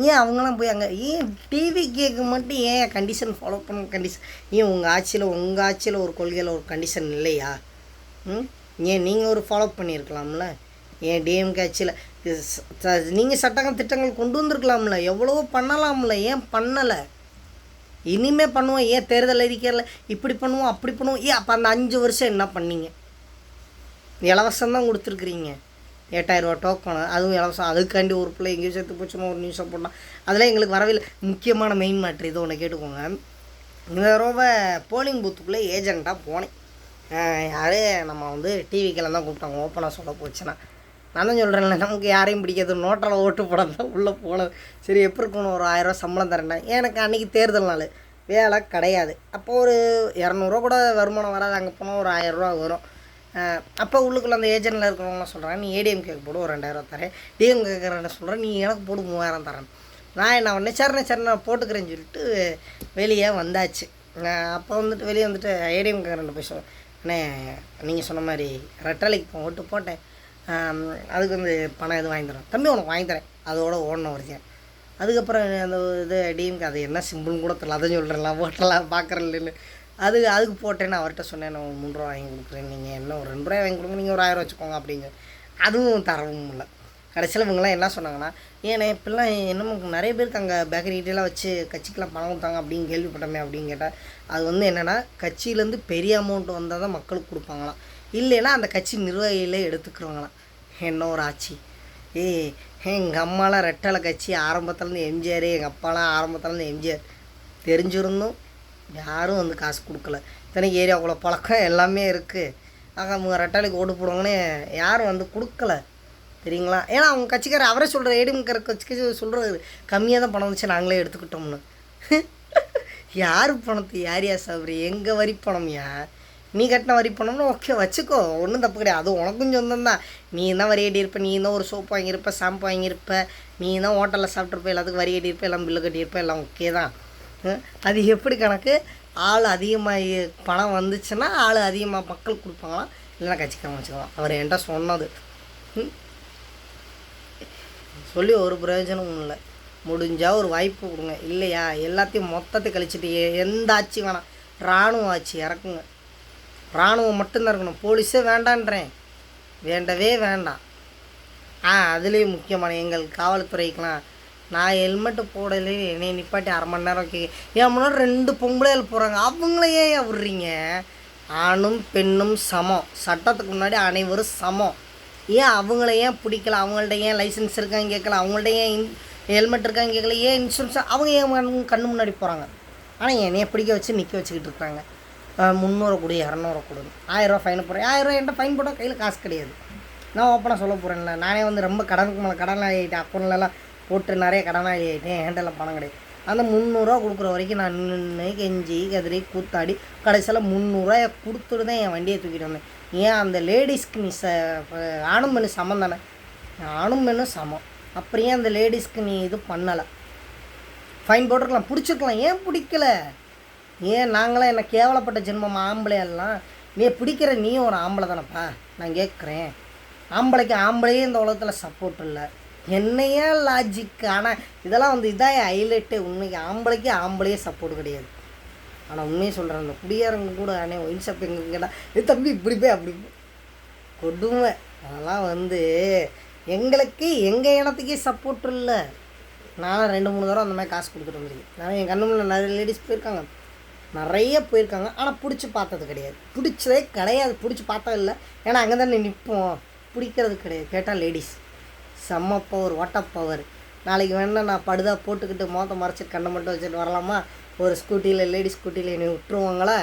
ஏன் அவங்களாம் போய் அங்கே ஏன் டிவி கேட்க மட்டும் ஏன் கண்டிஷன் ஃபாலோ பண்ண கண்டிஷன் ஏன் உங்கள் ஆட்சியில் ஒரு கொள்கையில் ஒரு கண்டிஷன் இல்லையா? ஏன் நீங்கள் ஒரு ஃபாலோ பண்ணியிருக்கலாம்ல? ஏன் டிஎம்கே ஆட்சியில் நீங்கள் சட்டங்கள் திட்டங்கள் கொண்டு வந்திருக்கலாம்ல? எவ்வளவோ பண்ணலாம்ல, ஏன் பண்ணலை? இனிமேல் பண்ணுவோம். ஏன் தேர்தல் அறிக்கையில் இப்படி பண்ணுவோம் அப்படி பண்ணுவோம்? ஏன் அப்போ அந்த 5 வருஷம் என்ன பண்ணீங்க? இலவசம்தான் கொடுத்துருக்குறீங்க. 8000 ரூபா டோக்கனு, அதுவும் இலவசம். அதுக்காண்டி ஒரு பிள்ளை எங்கேயும் சேர்த்து போச்சுன்னு ஒரு நியூஸை போட்டால் அதெல்லாம் எங்களுக்கு வரவே இல்லை. முக்கியமான மெயின் மேட்ரு இது ஒன்று கேட்டுக்கோங்க. இந்த தடவை போலிங் பூத்துக்குள்ளே ஏஜெண்ட்டாக போனேன். யார் நம்ம டிவிக்கெல்லாம் தான் கூப்பிட்டாங்க. ஓப்பனாக சொல்ல போச்சுன்னா நான் தான் சொல்கிறேன்ல, நமக்கு யாரையும் பிடிக்காது. நோட்டில் ஓட்டு போட தான் உள்ளே போனது. சரி எப்படி இருக்கணும், ஒரு 1000 ரூபா சம்பளம் தரேன்னா எனக்கு அன்றைக்கி தேர்தல் நாள் வேலை கிடையாது. அப்போ ஒரு 200 ரூபா கூட வருமானம் வராது. அங்கே போனால் ஒரு 1000 ரூபா வரும். அப்போ உள்ளுக்குள்ளே அந்த ஏஜென்ட்டில் இருக்கிறவங்களாம் சொல்கிறாங்க, நீ ஏடிஎம் கேக்கு போடு ஒரு 2000 ரூபா தரேன், டிஎம் கேட்குறேன்னு சொல்கிறேன், நீ எனக்கு போடு 3000 தரேன். நான் என்ன பண்ணேன், சரி நான் போட்டுக்கிறேன்னு சொல்லிட்டு வெளியே வந்தாச்சு. அப்போ வெளியே ஏடிஎம் கேட்குறேன் போய் சொல்லுவேன், அண்ணே நீங்கள் சொன்ன மாதிரி ரெட்டலைக்கு ஓட்டு போட்டேன், அதுக்கு பணம் எதுவும் வாங்கி தரேன். தம்பி உனக்கு வாங்கி தரேன். அதோட ஓடணும் வருஷன். அதுக்கப்புறம் அந்த இது டிஎம்கே அது என்ன சிம்பிள்னு கூட தெரியல. அதான் சொல்கிறேன்லாம் ஓட்டலாம் பார்க்குறேன் இல்லைன்னு அதுக்கு போட்டேன்னு அவர்கிட்ட சொன்னேன், நான் 3 ரூபா வாங்கி கொடுக்குறேன், நீங்கள் என்ன ஒரு 2 ரூபாய் வாங்கி கொடுங்க, நீங்கள் ஒரு 1000 வச்சுக்கோங்க அப்படிங்க. அதுவும் தரவும் இல்லை. கடைசியில் இவங்கெல்லாம் என்ன சொன்னாங்கன்னா, ஏன்னா இப்போல்லாம் என்னமோ நிறைய பேருக்கு அங்கே பேக்கரிகிட்டலாம் வச்சு கட்சிக்கெலாம் பணம் கொடுத்தாங்க அப்படின்னு கேள்விப்பட்டோமே அப்படின்னு கேட்டால், அது என்னென்னா கட்சியிலேருந்து பெரிய அமௌண்ட் வந்தால் தான் மக்களுக்கு கொடுப்பாங்களாம், இல்லைன்னா அந்த கட்சி நிர்வாகிகளே எடுத்துக்கிறவங்களாம். என்ன ஒரு ஆட்சி! எங்கள் அம்மாலாம் ரெட்டலை கட்சி ஆரம்பத்துலேருந்து எம்ஜிஆர், எங்கள் அப்பாலாம் ஆரம்பத்துலேருந்து எம்ஜிஆர் தெரிஞ்சிருந்தும் யாரும் காசு கொடுக்கல. இத்தனைக்கு ஏரியாவுக்குள்ள பழக்கம் எல்லாமே இருக்குது. ஆக அவங்க ரெட்டாலிக்கு ஓட்டு போடுவாங்கன்னு யாரும் கொடுக்கல. தெரியுங்களா? ஏன்னா அவங்க கட்சிக்காரர் அவரே சொல்கிற ஏடிஎம்கார கட்சிக்கு சொல்கிறது கம்மியாக தான் பணம் வந்துச்சு, நாங்களே எடுத்துக்கிட்டோம்னு. யார் பணத்தை யார் சாப்பிட்ற? எங்கள் வரி பணம்யா, நீ கட்டின வரி பணம்னு ஓகே வச்சுக்கோ, ஒன்றும் தப்பு கிடையாது. அது உனக்கும் சொந்தம் தான். நீ தான் வரி கட்டியிருப்ப, நீ தான் ஒரு சோப்பு வாங்கியிருப்ப, ஷாம்பு வாங்கியிருப்ப, நீ தான் ஹோட்டலில் சாப்பிட்ருப்ப, எல்லாத்துக்கும் வரி கட்டியிருப்ப, எல்லாம் பில்லு கட்டியிருப்ப, எல்லாம் ஓகே தான். அது எப்படி கணக்கு? ஆள் அதிகமாக பணம் வந்துச்சுன்னா ஆள் அதிகமாக மக்கள் கொடுப்பாங்களாம், இல்லைன்னா கட்சிக்காம வச்சுக்கலாம். அவர் என்கிட்ட சொன்னது சொல்லி ஒரு பிரயோஜனமும் இல்லை. முடிஞ்சால் ஒரு வாய்ப்பு கொடுங்க, இல்லையா எல்லாத்தையும் மொத்தத்தை கழிச்சிட்டு எந்த ஆட்சி வேணாம், இராணுவ ஆட்சி இறக்குங்க. இராணுவம் மட்டும்தான் இருக்கணும், போலீஸே வேண்டான்றேன், வேண்டவே வேண்டாம். அதுலேயும் முக்கியமான எங்கள் காவல்துறைக்கெலாம் நான் ஹெல்மெட்டு போடலே என்னை நிப்பாட்டி 1/2 மணி நேரம் என் முன்னாடி 2 பொம்பளைகள் போகிறாங்க, அவங்கள ஏன் விட்றீங்க? ஆணும் பெண்ணும் சமம், சட்டத்துக்கு முன்னாடி அனைவரும் சமம். ஏன் அவங்கள ஏன் பிடிக்கல? அவங்கள்ட்ட ஏன் லைசன்ஸ் இருக்கான்னு கேட்கல, அவங்கள்ட்ட ஏன் ஹெல்மெட் இருக்கான்னு கேட்கல, ஏன் இன்சூரன்ஸ்? அவங்க ஏன் கண்ணு முன்னாடி போகிறாங்க? ஆனால் என்னைய பிடிக்க வச்சு நிற்க வச்சுக்கிட்டு இருக்கிறாங்க. 300 கொடு 200 கொடு 1000 ரூபா ஃபைனை போடுறேன். 1000 ரூபா என்கிட்ட ஃபைன் போட்டால் கையில் காசு கிடையாது. நான் ஓப்பனாக சொல்ல போகிறேன்ல, நானே ரொம்ப கடனுக்கு மேலே கடன் ஆகிட்டேன், அக்கௌண்ட்லலாம் போட்டு நிறைய கடனாளி ஆகிட்டேன், என்கிட்டலாம் பணம் கிடையாது. அந்த 300 ரூபா கொடுக்குற வரைக்கும் நான் நின்று கெஞ்சி கதிரி கூத்தாடி கடைசியில் 300 ரூபாயை கொடுத்துட்டு தான் என் வண்டியை தூக்கிட்டு வந்தேன். ஏன் அந்த லேடிஸ்க்கு நீ ஆணும் பெண்ணு சமம் தானே, ஆணும் பெண்ணும் சமம், அப்புறம் ஏன் அந்த லேடிஸ்க்கு நீ இது பண்ணலை? ஃபைன் போட்டிருக்கலாம், பிடிச்சிருக்கலாம், ஏன் பிடிக்கல? ஏன் நாங்களாம் என்ன கேவலப்பட்ட ஜென்மம் ஆம்பளையெல்லாம்? நீ பிடிக்கிற நீ ஒரு ஆம்பளை தானப்பா, நான் கேட்குறேன். ஆம்பளைக்கு ஆம்பளையே இந்த உலகத்தில் சப்போர்ட் இல்லை, என்னையே லாஜிக்கு. ஆனால் இதெல்லாம் இதான் ஹைலைட்டு. உண்மைக்கு ஆம்பளைக்கு ஆம்பளையே சப்போர்ட் கிடையாது. ஆனால் உண்மையை சொல்கிறேன், அந்த குடியாரங்க கூட அண்ணே ஒயின் ஷாப் எங்கே கேட்டால் தம்பி இப்படி போய் அப்படி கொடுமை. அதெல்லாம் எங்களுக்கு எங்கள் இனத்துக்கே சப்போர்ட் இல்லை. நான் 2-3 தடவை அந்த மாதிரி காசு கொடுத்துட்டு வந்துருக்கேன். நான் என் கண்ணு முன்னாடி நிறைய லேடிஸ் போயிருக்காங்க, நிறைய போயிருக்காங்க, ஆனால் பிடிச்சி பார்த்தது கிடையாது, பிடிச்சதே கிடையாது, பிடிச்சி பார்த்தது இல்லை. ஏன்னா அங்கே தானே நிற்போம், பிடிக்கிறது கிடையாது. கேட்டால் லேடிஸ் செம்ம பவர், வாட்டர் பவர். நாளைக்கு வேணால் நான் படுதா போட்டுக்கிட்டு மொத்த மறைச்சிட்டு கண்ணை மட்டும் வச்சுட்டு வரலாமா? ஒரு ஸ்கூட்டியில் லேடிஸ் ஸ்கூட்டியில் என்னை விட்டுருவாங்களா?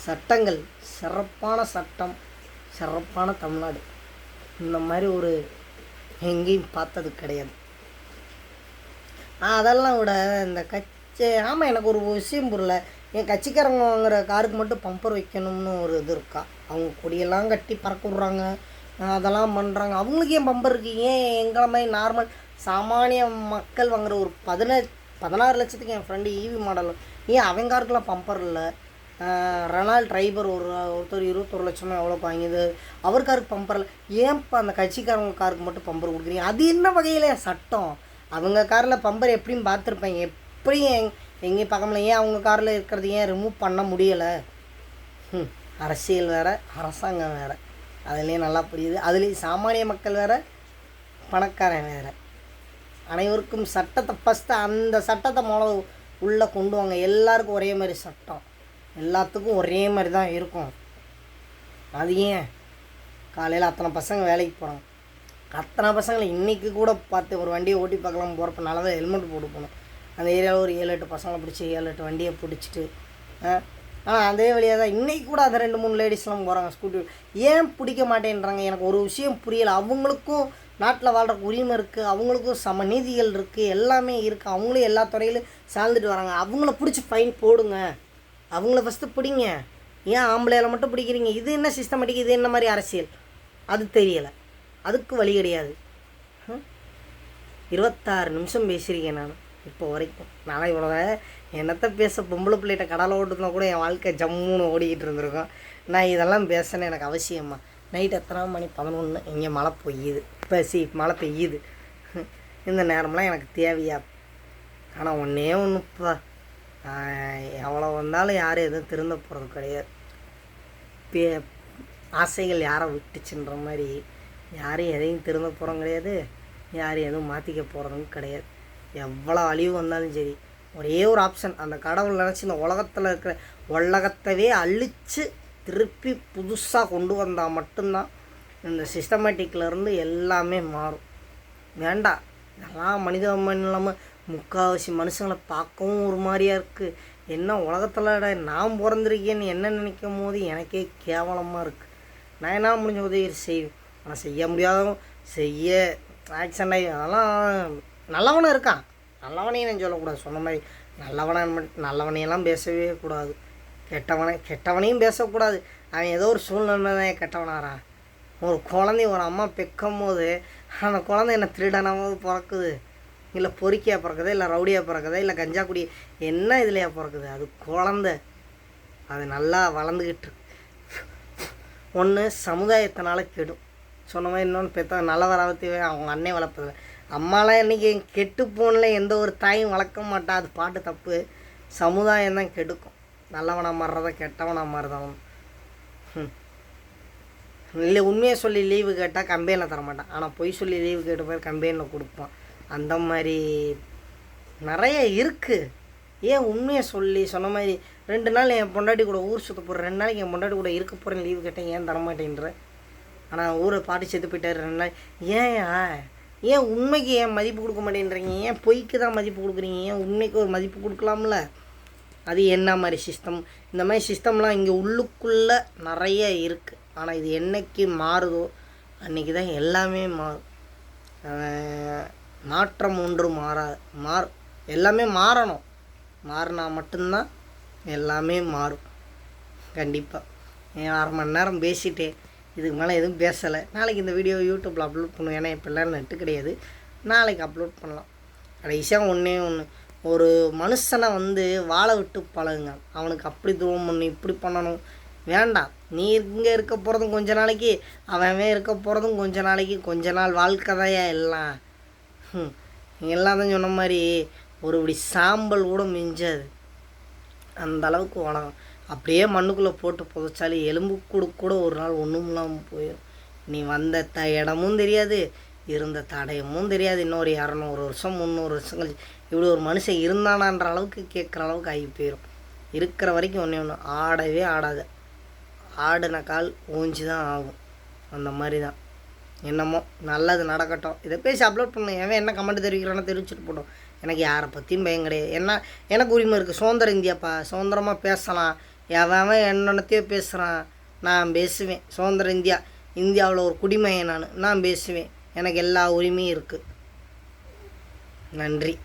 சட்டங்கள், சிறப்பான சட்டம், சிறப்பான தமிழ்நாடு. இந்த மாதிரி ஒரு எங்கேயும் பார்த்தது கிடையாது. அதெல்லாம் விட இந்த ஆமாம், எனக்கு ஒரு விஷயம் புரியல. என் கட்சிக்காரங்க வாங்குகிற காருக்கு மட்டும் பம்பர் வைக்கணும்னு ஒரு இது இருக்கா? அவங்க கொடியெல்லாம் கட்டி பறக்க விட்றாங்க, அதெல்லாம் பண்ணுறாங்க. அவங்களுக்கு ஏன் பம்பர் இருக்குது? ஏன் எங்களை மாதிரி நார்மல் சாமானிய மக்கள் வாங்குகிற ஒரு 16 லட்சத்துக்கு என் ஃப்ரெண்டு ஈவி மாடல், ஏன் அவங்க காருக்கெலாம் பம்பர் இல்லை? ரெனால்ட் டிரைவர் ஒருத்தர் 21 லட்சமாக எவ்வளோ வாங்கிது, அவர் காருக்கு பம்பர் இல்லை. ஏன்ப்பா அந்த கட்சிக்காரங்க காருக்கு மட்டும் பம்பர் கொடுக்குறீங்க? அது என்ன வகையில் சட்டம்? அவங்க காரில் பம்பர் எப்படியும் பார்த்துருப்பாங்க, எப்படியும் எங்கேயும் பார்க்கல. ஏன் அவங்க காரில் இருக்கிறது ஏன் ரிமூவ் பண்ண முடியலை? அரசியல் வேறு, அரசாங்கம் வேறு, அதுலேயும் நல்லா புரியுது. அதுலேயும் சாமானிய மக்கள் வேறு, பணக்காரன் வேறு. அனைவருக்கும் சட்டத்தை ஃபஸ்ட்டு அந்த சட்டத்தை உள்ளே கொண்டு வாங்க. எல்லாருக்கும் ஒரே மாதிரி சட்டம், எல்லாத்துக்கும் ஒரே மாதிரி தான் இருக்கும். அது ஏன் காலையில் அத்தனை பசங்க வேலைக்கு போகிறாங்க, அத்தனை பசங்களை இன்றைக்கி கூட பார்த்து ஒரு வண்டியை ஓட்டி பார்க்கலாம் போகிறப்ப நல்லா தான் ஹெல்மெட் போட்டு போகணும். அந்த ஏரியாவில் ஒரு 7-8 பசங்களை பிடிச்சி 7-8 வண்டியை பிடிச்சிட்டு, ஆனால் அதே வழியாக தான் இன்றைக்கி கூட அந்த 2-3 லேடிஸ்லாம் போகிறாங்க ஸ்கூட்டி. ஏன் பிடிக்க மாட்டேன்றாங்க? எனக்கு ஒரு விஷயம் புரியலை. அவங்களுக்கும் நாட்டில் வாழ்கிற உரிமை இருக்குது, அவங்களுக்கும் சம நீதிகள் இருக்குது, எல்லாமே இருக்குது. அவங்களும் எல்லா துறையிலும் சார்ந்துட்டு வராங்க. அவங்கள பிடிச்சி ஃபைன் போடுங்க, அவங்கள ஃபஸ்ட்டு பிடிங்க. ஏன் ஆம்பளையால் மட்டும் பிடிக்கிறீங்க? இது என்ன சிஸ்டமேட்டிக்? இது என்ன மாதிரி அரசியல்? அது தெரியலை. அதுக்கு வழி கிடையாது. 26 நிமிஷம் பேசியிருக்கேன் நான் இப்போ வரைக்கும். நான் இவ்வளோ என்னத்தை பேச, பொம்பளை பிள்ளைகிட்ட கடலை ஓட்டுனா கூட என் வாழ்க்கை ஜம்முன்னு ஓடிக்கிட்டு இருந்திருக்கோம். நான் இதெல்லாம் பேசணும் எனக்கு அவசியமா? நைட் எத்தனை மணி? 11. இங்கே மழை பெய்யுது, மழை பெய்யுது. இந்த நேரம்லாம் எனக்கு தேவையா? ஆனால் ஒன்றே ஒன்றுப்பா, எவ்வளோ வந்தாலும் யாரும் எதுவும் திருந்த போகிறது கிடையாது. ஆசைகள் யாரை விட்டுச்சுன்ற மாதிரி யாரும் எதையும் திருந்த போகிறோம் கிடையாது, யாரும் எதுவும் மாற்றிக்க போகிறதும் கிடையாது. எவ்வளோ அழிவு வந்தாலும் சரி, ஒரே ஒரு ஆப்ஷன், அந்த கடவுள் நினச்சி இந்த உலகத்தில் இருக்கிற உலகத்தவே அழித்து திருப்பி புதுசாக கொண்டு வந்தால் மட்டும்தான் இந்த சிஸ்டமேட்டிக்லேருந்து எல்லாமே மாறும். வேண்டாம், இதெல்லாம் மனித இல்லாமல் முக்கால்வாசி மனுஷங்களை பார்க்கவும் ஒரு மாதிரியாக இருக்குது. என்ன உலகத்தில் நான் பிறந்திருக்கேன்னு என்ன நினைக்கும் போது எனக்கே கேவலமாக இருக்குது. நான் என்ன முடிஞ்ச உதவி செய்வேன், ஆனால் செய்ய முடியாதவங்க செய்ய ஆக்சிடென்ட் ஆகி அதெல்லாம் நல்லவனும் இருக்கான். நல்லவனையும் நான் சொல்லக்கூடாது, சொன்ன மாதிரி நல்லவனையெல்லாம் பேசவே கூடாது. கெட்டவனையும் பேசக்கூடாது. அவன் ஏதோ ஒரு சூழ்நிலை தான் கெட்டவனாரான். ஒரு குழந்தை ஒரு அம்மா பெக்கும் போது அந்த குழந்தை என்ன திருடனாவது பிறக்குது, இல்லை பொறுக்கியாக பிறக்குதா, இல்லை ரவுடியாக பிறக்குதா, இல்லை கஞ்சா குடி என்ன இதுலையா பிறக்குது? அது குழந்தை, அது நல்லா வளர்ந்துக்கிட்டு ஒன்று சமுதாயத்தினால கெடும். சொன்ன மாதிரி இன்னொன்று பெற்ற நல்ல வளர்த்தி அவங்க அன்னை வளர்ப்பது. அம்மாலாம் இன்றைக்கி கெட்டு போனில் எந்த ஒரு தாயும் வளர்க்க மாட்டா, அது பாட்டு தப்பு. சமுதாயம் தான் கெடுக்கும். நல்லவனாக மாறுறதா கெட்டவனாக மாறுதான். இல்லை உண்மையை சொல்லி லீவு கேட்டால் கம்பெனியில் தரமாட்டான், ஆனால் பொய் சொல்லி லீவு கேட்ட போய் கம்பெனியில் கொடுப்பான். அந்த மாதிரி நிறைய இருக்குது. ஏன் உண்மையை சொல்லி சொன்ன மாதிரி 2 நாள் என் பொண்டாட்டி கூட ஊர் சுற்ற போகிறேன், 2 நாளைக்கு என் பொண்டாட்டி கூட இருக்க போகிறேன் லீவு கேட்டேன், ஏன் தரமாட்டேன்ற? ஆனால் ஊரை பாட்டி செத்து போயிட்டார் 2 நாள். ஏன் உண்மைக்கு ஏன் மதிப்பு கொடுக்க மாட்டேன்றீங்க? ஏன் பொய்க்கு தான் மதிப்பு கொடுக்குறீங்க? ஏன் உண்மைக்கு ஒரு மதிப்பு கொடுக்கலாம்ல? அது என்ன மாதிரி சிஸ்டம்? இந்த மாதிரி சிஸ்டம்லாம் இங்கே உள்ளுக்குள்ளே நிறைய இருக்குது. ஆனால் இது என்றைக்கு மாறுதோ அன்றைக்கி தான் எல்லாமே மாறும். மாற்றம் ஒன்று மாறாது. எல்லாமே மாறணும். மாறினா மட்டும்தான் எல்லாமே மாறும். கண்டிப்பாக. 1/2 மணி நேரம் பேசிட்டேன், இதுக்கு மேலே எதுவும் பேசலை. நாளைக்கு இந்த வீடியோ யூடியூப்பில் அப்லோட் பண்ணுவேன், ஏன்னா இப்போ எல்லோரும் நெட்டு கிடையாது. நாளைக்கு அப்லோட் பண்ணலாம். கடைசியாக ஒன்றே ஒன்று, ஒரு மனுஷனை வாழ விட்டு பழகுங்க. அவனுக்கு அப்படி துரோகம் பண்ணணும், இப்படி பண்ணணும் வேண்டாம். நீ இங்கே இருக்க போகிறதும் கொஞ்ச நாளைக்கு, அவன் இருக்க போகிறதும் கொஞ்ச நாளைக்கு, கொஞ்ச நாள் வாழ்க்கை தான் எல்லாம். எல்லாம் தான் சொன்ன மாதிரி ஒரு இப்படி சாம்பல் கூட மிஞ்சாது, அந்த அளவுக்கு உலகம். அப்படியே மண்ணுக்குள்ளே போட்டு புதைச்சாலே எலும்பு கூட ஒரு நாள் ஒன்றும் இல்லாமல் போயிடும். நீ வந்த இடமும் தெரியாது, இருந்த தடயமும் தெரியாது. இன்னொரு 200 வருஷம் 300 வருஷம் கழிச்சு இப்படி ஒரு மனுஷன் இருந்தானான்ற அளவுக்கு கேட்குற அளவுக்கு ஆகி போயிடும். இருக்கிற வரைக்கும் ஒன்று ஆடவே ஆடாது. ஆடின கால் ஓஞ்சி தான் ஆகும். அந்த மாதிரி தான். என்னமோ நல்லது நடக்கட்டும். இதை பேசி அப்லோட் பண்ணணும். என்ன கமெண்ட் தெரிவிக்கிறானோ தெரிவிச்சுட்டு போட்டோம். எனக்கு யாரை பற்றியும் பயம் கிடையாது. எனக்கு உரிமை இருக்குது. சுதந்திர இந்தியாப்பா, சுதந்திரமாக பேசலாம், அவன் என்னென்னத்தையோ பேசுகிறான். நான் பேசுவேன். சுதந்திர இந்தியாவில் ஒரு குடிமையன் நான் பேசுவேன். எனக்கு எல்லா உரிமையும் இருக்குது. நன்றி.